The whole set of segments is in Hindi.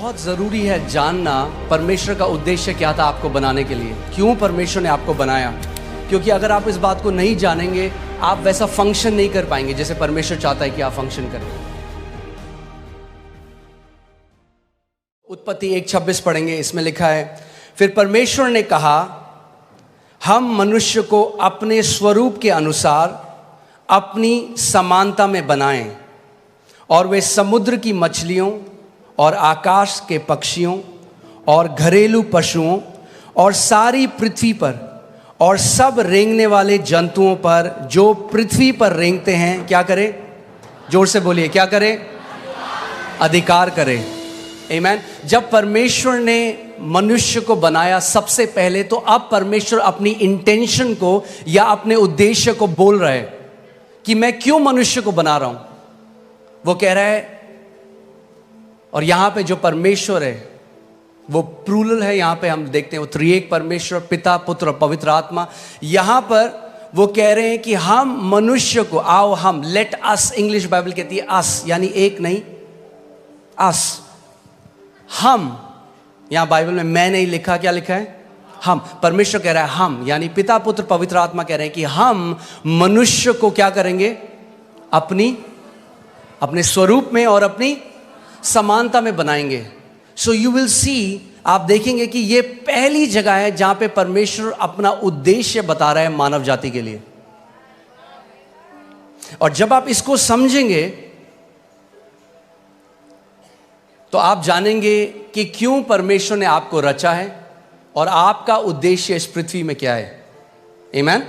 बहुत ज़रूरी है जानना परमेश्वर का उद्देश्य क्या था आपको बनाने के लिए, क्यों परमेश्वर ने आपको बनाया। क्योंकि अगर आप इस बात को नहीं जानेंगे, आप वैसा फंक्शन नहीं कर पाएंगे जैसे परमेश्वर चाहता है कि आप फंक्शन करें। उत्पत्ति 1:26 पढ़ेंगे, इसमें लिखा है, फिर परमेश्वर ने कहा, हम मनुष्य को अपने स्वरूप के अनुसार अपनी समानता में बनाएं और वे समुद्र की मछलियों और आकाश के पक्षियों और घरेलू पशुओं और सारी पृथ्वी पर और सब रेंगने वाले जंतुओं पर जो पृथ्वी पर रेंगते हैं क्या करें? जोर से बोलिए, क्या करें? अधिकार करें। आमीन। जब परमेश्वर ने मनुष्य को बनाया सबसे पहले, तो अब परमेश्वर अपनी इंटेंशन को या अपने उद्देश्य को बोल रहा है कि मैं क्यों मनुष्य को बना रहा हूं। वो कह रहा है, और यहां पे जो परमेश्वर है वो प्लूरल है, यहां पे हम देखते हैं वो त्रिएक परमेश्वर, पिता, पुत्र और पवित्र आत्मा। यहां पर वो कह रहे हैं कि हम मनुष्य को, आओ हम, लेट अस, इंग्लिश बाइबल कहती है अस, यानी एक नहीं, अस, हम। यहां बाइबल में मैं नहीं लिखा, क्या लिखा है? हम। परमेश्वर कह रहा है हम, यानी पिता, पुत्र, पवित्र आत्मा कह रहे हैं कि हम मनुष्य को क्या करेंगे? अपने स्वरूप में और अपनी समानता में बनाएंगे। सो यू विल सी, आप देखेंगे कि ये पहली जगह है जहां पे परमेश्वर अपना उद्देश्य बता रहा है मानव जाति के लिए। और जब आप इसको समझेंगे तो आप जानेंगे कि क्यों परमेश्वर ने आपको रचा है और आपका उद्देश्य इस पृथ्वी में क्या है। आमीन।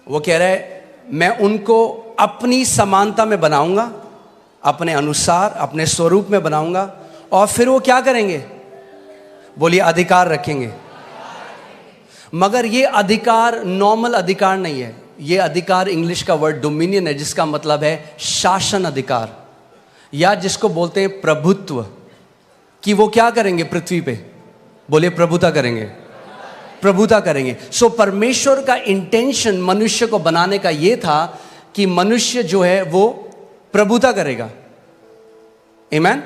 वो कह रहा है, मैं उनको अपनी समानता में बनाऊंगा, अपने अनुसार, अपने स्वरूप में बनाऊंगा, और फिर वो क्या करेंगे? बोलिए, अधिकार रखेंगे। मगर ये अधिकार नॉर्मल अधिकार नहीं है। ये अधिकार इंग्लिश का वर्ड डोमिनियन है, जिसका मतलब है शासन अधिकार, या जिसको बोलते हैं प्रभुत्व। कि वो क्या करेंगे पृथ्वी पे? बोलिए, प्रभुता करेंगे, प्रभुता करेंगे। सो परमेश्वर का इंटेंशन मनुष्य को बनाने का ये था कि मनुष्य जो है वो प्रभुता करेगा। आमीन।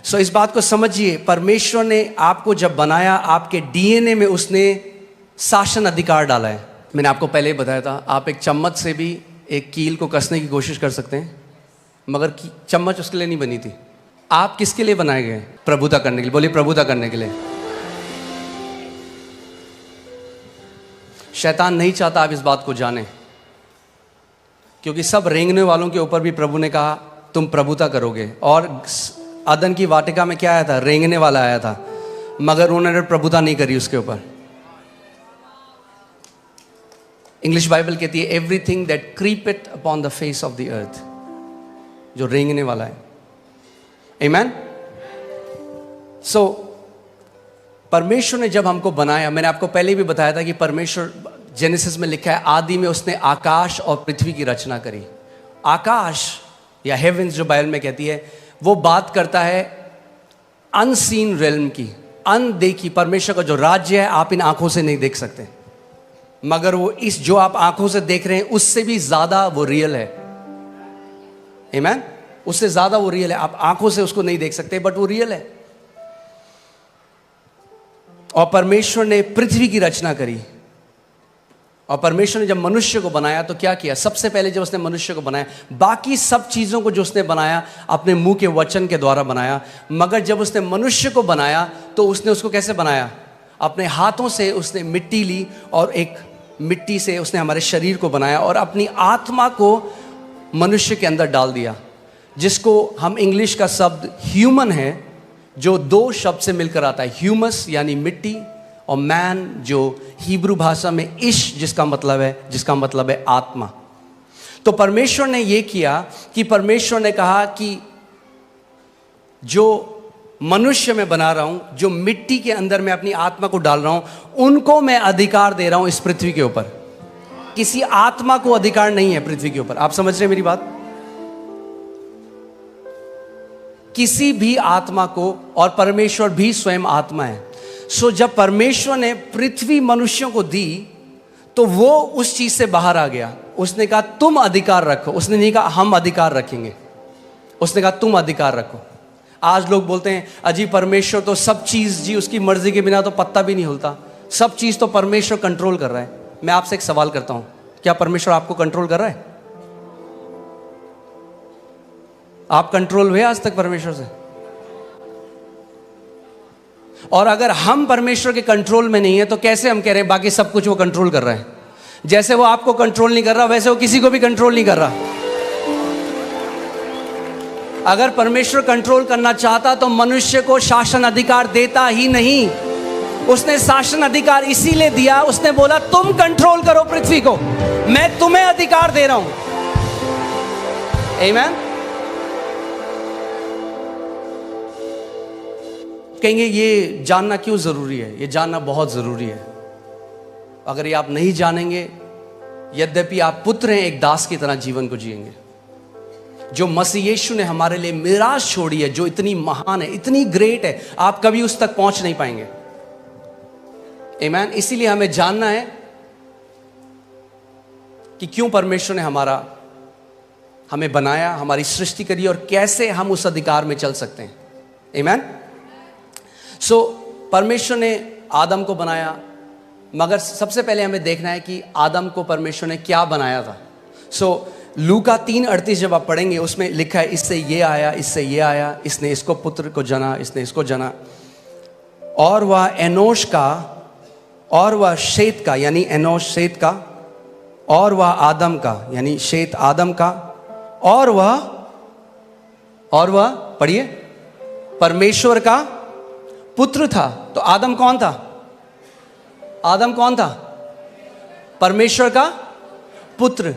सो इस बात को समझिए, परमेश्वर ने आपको जब बनाया, आपके डीएनए में उसने शासन अधिकार डाला है। मैंने आपको पहले ही बताया था, आप एक चम्मच से भी एक कील को कसने की कोशिश कर सकते हैं, मगर चम्मच उसके लिए नहीं बनी थी। आप किसके लिए बनाए गए? प्रभुता करने के लिए। बोलिए, प्रभुता करने के लिए। शैतान नहीं चाहता आप इस बात को जाने, क्योंकि सब रेंगने वालों के ऊपर भी प्रभु ने कहा तुम प्रभुता करोगे। और अदन की वाटिका में क्या आया था? रेंगने वाला आया था, मगर उन्होंने प्रभुता नहीं करी उसके ऊपर। इंग्लिश बाइबल कहती है, everything that creepeth upon the face of the earth, जो रेंगने वाला है। आमीन। सो परमेश्वर ने जब हमको बनाया, मैंने आपको पहले भी बताया था कि परमेश्वर, जेनेसिस में लिखा है, आदि में उसने आकाश और पृथ्वी की रचना करी। आकाश या हेवेंस जो बाइबल में कहती है, वो बात करता है अनसीन रेल्म की, अनदेखी। परमेश्वर का जो राज्य है आप इन आंखों से नहीं देख सकते, मगर वो इस जो आप आंखों से देख रहे हैं उससे भी ज्यादा वो रियल है। आमीन। उससे ज्यादा वो रियल है। आप आंखों से उसको नहीं देख सकते, बट वो रियल है। और परमेश्वर ने पृथ्वी की रचना करी। और परमेश्वर ने जब मनुष्य को बनाया तो क्या किया? सबसे पहले जब उसने मनुष्य को बनाया, बाकी सब चीज़ों को जो उसने बनाया अपने मुंह के वचन के द्वारा बनाया, मगर जब उसने मनुष्य को बनाया तो उसने उसको कैसे बनाया? अपने हाथों से उसने मिट्टी ली और एक मिट्टी से उसने हमारे शरीर को बनाया और अपनी आत्मा को मनुष्य के अंदर डाल दिया, जिसको हम इंग्लिश का शब्द ह्यूमन है, जो दो शब्द से मिलकर आता है, ह्यूमस यानी मिट्टी, और मैन जो हिब्रू भाषा में इश जिसका मतलब है आत्मा। तो परमेश्वर ने यह किया कि परमेश्वर ने कहा कि जो मनुष्य मैं बना रहा हूं, जो मिट्टी के अंदर मैं अपनी आत्मा को डाल रहा हूं, उनको मैं अधिकार दे रहा हूं इस पृथ्वी के ऊपर। किसी आत्मा को अधिकार नहीं है पृथ्वी के ऊपर। आप समझ रहे हैं मेरी बात? किसी भी आत्मा को, और परमेश्वर भी स्वयं आत्मा है। सो जब परमेश्वर ने पृथ्वी मनुष्यों को दी तो वो उस चीज से बाहर आ गया। उसने कहा तुम अधिकार रखो, उसने नहीं कहा हम अधिकार रखेंगे, उसने कहा तुम अधिकार रखो। आज लोग बोलते हैं अजी परमेश्वर तो सब चीज़ जी उसकी मर्जी के बिना तो पत्ता भी नहीं हिलता, सब चीज़ तो परमेश्वर कंट्रोल कर रहा है। मैं आपसे एक सवाल करता हूँ, क्या परमेश्वर आपको कंट्रोल कर रहा है? आप कंट्रोल हुए आज तक परमेश्वर से? और अगर हम परमेश्वर के कंट्रोल में नहीं है तो कैसे हम कह रहे हैं बाकी सब कुछ वो कंट्रोल कर रहा है? जैसे वो आपको कंट्रोल नहीं कर रहा वैसे वो किसी को भी कंट्रोल नहीं कर रहा। अगर परमेश्वर कंट्रोल करना चाहता तो मनुष्य को शासन अधिकार देता ही नहीं। उसने शासन अधिकार इसीलिए दिया, उसने बोला तुम कंट्रोल करो पृथ्वी को, मैं तुम्हें अधिकार दे रहा हूं। आमीन। कहेंगे ये जानना क्यों जरूरी है? ये जानना बहुत जरूरी है। अगर ये आप नहीं जानेंगे, यद्यपि आप पुत्र हैं, एक दास की तरह जीवन को जिएंगे। जो मसीह यीशु ने हमारे लिए मिराज छोड़ी है, जो इतनी महान है, इतनी ग्रेट है, आप कभी उस तक पहुंच नहीं पाएंगे। आमीन। इसीलिए हमें जानना है कि क्यों परमेश्वर ने हमें बनाया, हमारी सृष्टि करी और कैसे हम उस अधिकार में चल सकते हैं। आमीन। परमेश्वर ने आदम को बनाया, मगर सबसे पहले हमें देखना है कि आदम को परमेश्वर ने क्या बनाया था। लूका 3:38 जब आप पढ़ेंगे उसमें लिखा है इससे ये आया, इससे ये आया, इसने इसको पुत्र को जना, इसने इसको जना, और वह एनोश का, और वह शेत का, यानी एनोश शेत का, और वह आदम का, यानी शेत आदम का, और वह पढ़िए परमेश्वर का पुत्र था। तो आदम कौन था? आदम कौन था? परमेश्वर का पुत्र।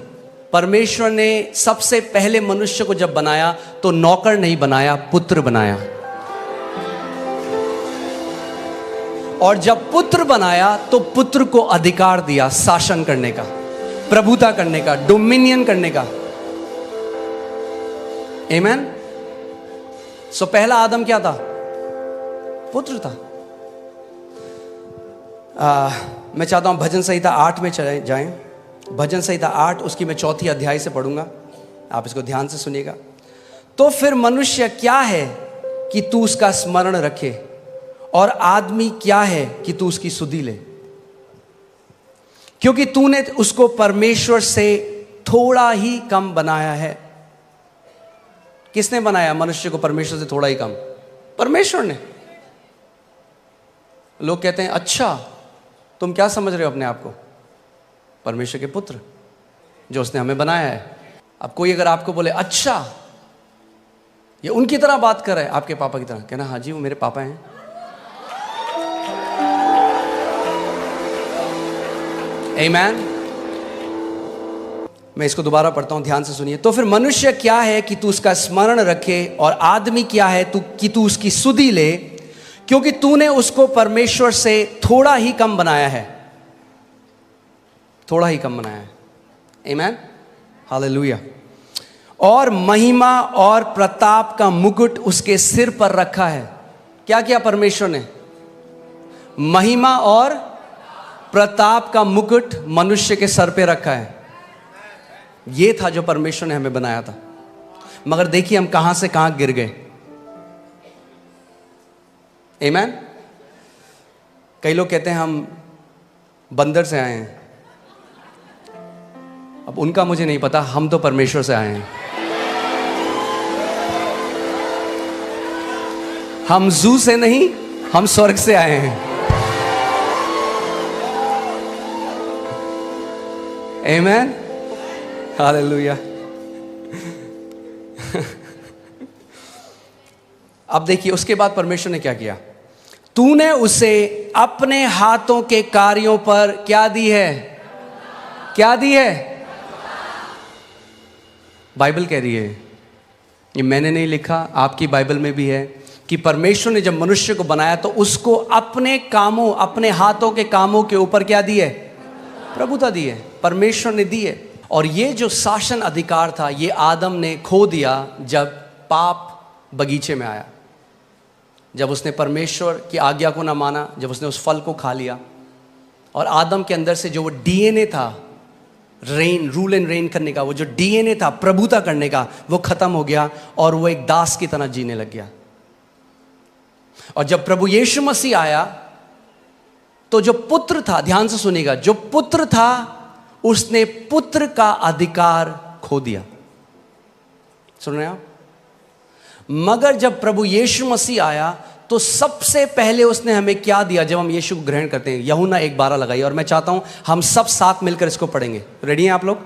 परमेश्वर ने सबसे पहले मनुष्य को जब बनाया तो नौकर नहीं बनाया, पुत्र बनाया। और जब पुत्र बनाया तो पुत्र को अधिकार दिया शासन करने का, प्रभुता करने का, डोमिनियन करने का। आमीन। पहला आदम क्या था? पुत्र था। मैं चाहता हूं भजन संहिता 8 में चले जाएं। भजन संहिता 8 उसकी मैं 4 अध्याय से पढ़ूंगा, आप इसको ध्यान से सुनिएगा। तो फिर मनुष्य क्या है कि तू उसका स्मरण रखे, और आदमी क्या है कि तू उसकी सुधि ले, क्योंकि तूने उसको परमेश्वर से थोड़ा ही कम बनाया है। किसने बनाया मनुष्य को परमेश्वर से थोड़ा ही कम? परमेश्वर ने। लोग कहते हैं अच्छा तुम क्या समझ रहे हो अपने आप को? परमेश्वर के पुत्र जो उसने हमें बनाया है। अब कोई अगर आपको बोले अच्छा ये उनकी तरह बात कर रहा है, आपके पापा की तरह, कहना हाँ जी वो मेरे पापा हैं। आमीन। मैं इसको दोबारा पढ़ता हूं, ध्यान से सुनिए। तो फिर मनुष्य क्या है कि तू उसका स्मरण रखे, और आदमी क्या है कि तू उसकी सुधि ले, क्योंकि तूने उसको परमेश्वर से थोड़ा ही कम बनाया है। थोड़ा ही कम बनाया है। आमीन। हालेलुया। और महिमा और प्रताप का मुकुट उसके सिर पर रखा है। क्या किया परमेश्वर ने? महिमा और प्रताप का मुकुट मनुष्य के सर पे रखा है। ये था जो परमेश्वर ने हमें बनाया था। मगर देखिए हम कहां से कहां गिर गए। आमीन। कई लोग कहते हैं हम बंदर से आए हैं। अब उनका मुझे नहीं पता, हम तो परमेश्वर से आए हैं। हम जू से नहीं, हम स्वर्ग से आए हैं। आमीन। हालेलुया। अब देखिए उसके बाद परमेश्वर ने क्या किया? तूने उसे अपने हाथों के कार्यों पर क्या दी है? क्या दी है? बाइबल कह रही है, ये मैंने नहीं लिखा, आपकी बाइबल में भी है कि परमेश्वर ने जब मनुष्य को बनाया तो उसको अपने कामों, अपने हाथों के कामों के ऊपर क्या दी है? प्रभुता दी है। परमेश्वर ने दी है। और ये जो शासन अधिकार था ये आदम ने खो दिया जब पाप बगीचे में आया, जब उसने परमेश्वर की आज्ञा को ना माना, जब उसने उस फल को खा लिया। और आदम के अंदर से जो वो डीएनए था रूल एंड रेन करने का, वो जो डीएनए था प्रभुता करने का, वो खत्म हो गया और वो एक दास की तरह जीने लग गया। और जब प्रभु यीशु मसीह आया तो जो पुत्र था, ध्यान से सुनिएगा, जो पुत्र था उसने पुत्र का अधिकार खो दिया। सुन रहे हैं आप? मगर जब प्रभु यीशु मसीह आया तो सबसे पहले उसने हमें क्या दिया? जब हम यीशु को ग्रहण करते हैं, यूहन्ना 1:12 लगाइए, और मैं चाहता हूं हम सब साथ मिलकर इसको पढ़ेंगे। रेडी हैं आप लोग?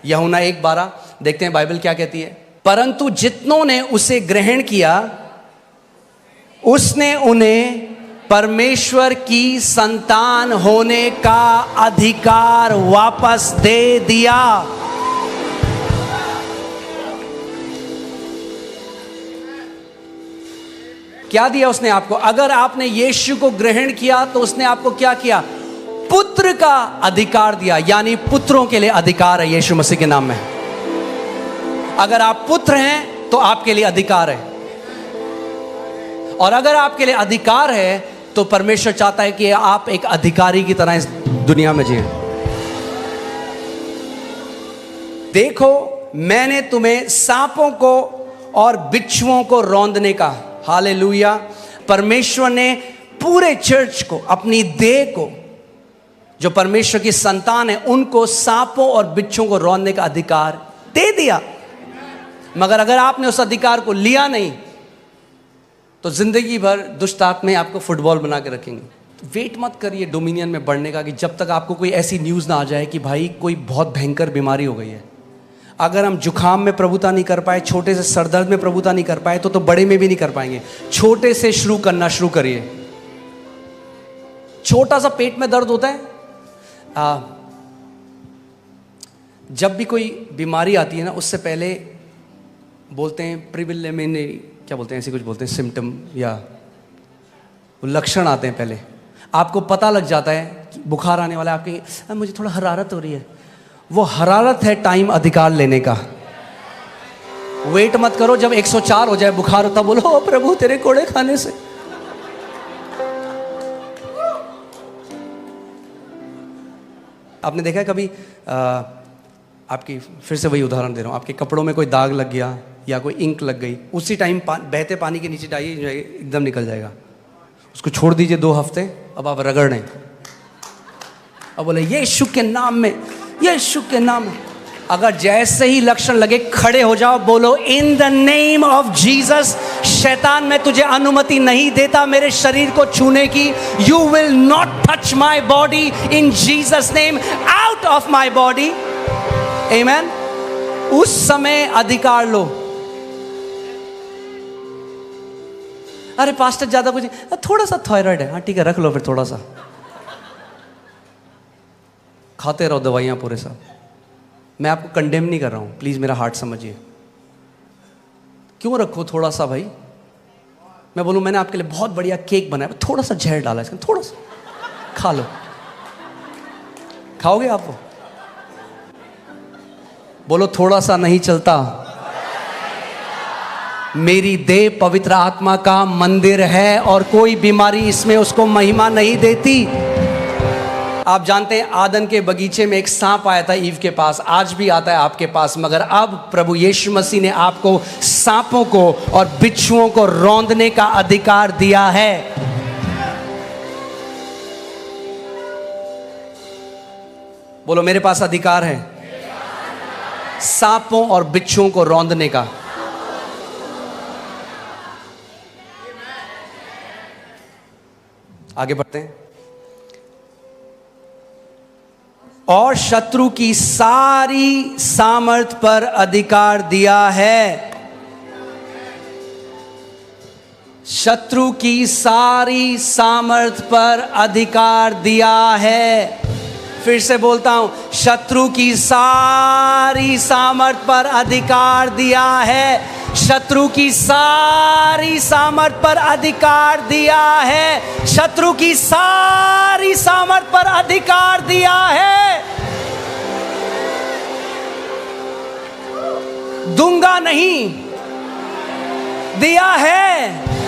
यूहन्ना 1:12 देखते हैं बाइबल क्या कहती है। परंतु जितनों ने उसे ग्रहण किया उसने उन्हें परमेश्वर की संतान होने का अधिकार वापस दे दिया। क्या दिया उसने आपको? अगर आपने यीशु को ग्रहण किया तो उसने आपको क्या किया? पुत्र का अधिकार दिया, यानी पुत्रों के लिए अधिकार है यीशु मसीह के नाम में। अगर आप पुत्र हैं तो आपके लिए अधिकार है, और अगर आपके लिए अधिकार है तो परमेश्वर चाहता है कि आप एक अधिकारी की तरह इस दुनिया में जिए। देखो, मैंने तुम्हें सांपों को और बिच्छुओं को रौंदने का, हालेलुया, परमेश्वर ने पूरे चर्च को, अपनी देह को, जो परमेश्वर की संतान है, उनको सांपों और बिच्छुओं को रौंदने का अधिकार दे दिया। मगर अगर आपने उस अधिकार को लिया नहीं तो जिंदगी भर दुष्ट आत्माएं आपको फुटबॉल बना के रखेंगे। वेट मत करिए डोमिनियन में बढ़ने का कि जब तक आपको कोई ऐसी न्यूज़ ना आ जाए कि भाई कोई बहुत भयंकर बीमारी हो गई है। अगर हम जुखाम में प्रभुता नहीं कर पाए, छोटे से सरदर्द में प्रभुता नहीं कर पाए, तो बड़े में भी नहीं कर पाएंगे। छोटे से शुरू करना शुरू करिए। छोटा सा पेट में दर्द होता है, जब भी कोई बीमारी आती है ना, उससे पहले बोलते हैं प्रिलिमिनरी, क्या बोलते हैं, ऐसे कुछ बोलते हैं, सिम्टम या लक्षण आते हैं। पहले आपको पता लग जाता है कि बुखार आने वाला है, आपके मुझे थोड़ा हरारत हो रही है। वो हरारत है टाइम अधिकार लेने का। वेट मत करो जब 104 हो जाए बुखार होता, बोलो ओ प्रभु तेरे कोड़े खाने से। आपने देखा है कभी आपकी, फिर से वही उदाहरण दे रहा हूँ, आपके कपड़ों में कोई दाग लग गया या कोई इंक लग गई, उसी टाइम बहते पानी के नीचे डालिए, एकदम निकल जाएगा। उसको छोड़ दीजिए 2 हफ्ते, अब आप रगड़ें, अब बोले यीशु के नाम में, यीशु के नाम में। अगर जैसे ही लक्षण लगे खड़े हो जाओ, बोलो in the name of Jesus, शैतान मैं तुझे अनुमति नहीं देता मेरे शरीर को छूने की। You will not touch my body in Jesus name, out of my body. Amen. उस समय अधिकार लो। अरे पास्टर ज्यादा कुछ, थोड़ा सा थायराइड है, हाँ ठीक है रख लो, फिर थोड़ा सा खाते रहो दवाइयां पूरे साथ। मैं आपको कंडेम नहीं कर रहा हूं, प्लीज मेरा हार्ट समझिए। क्यों रखो थोड़ा सा भाई? मैं बोलूं मैंने आपके लिए बहुत बढ़िया केक बनाया, थोड़ा सा जहर डाला इसमें, थोड़ा सा खा लो। खाओगे आप? वो बोलो थोड़ा सा नहीं चलता। मेरी देह पवित्र आत्मा का मंदिर है और कोई बीमारी इसमें उसको महिमा नहीं देती। आप जानते हैं आदन के बगीचे में एक सांप आया था ईव के पास, आज भी आता है आपके पास, मगर अब प्रभु यीशु मसीह ने आपको सांपों को और बिच्छुओं को रौंदने का अधिकार दिया है। बोलो मेरे पास अधिकार है सांपों और बिच्छुओं को रौंदने का। आगे बढ़ते हैं। और शत्रु की सारी सामर्थ पर अधिकार दिया है। शत्रु की सारी सामर्थ पर अधिकार दिया है। फिर से बोलता हूं, शत्रु की सारी सामर्थ पर अधिकार दिया है। शत्रु की सारी सामर्थ पर अधिकार दिया है। शत्रु की सारी सामर्थ पर अधिकार दिया है। दूंगा नहीं, दिया है।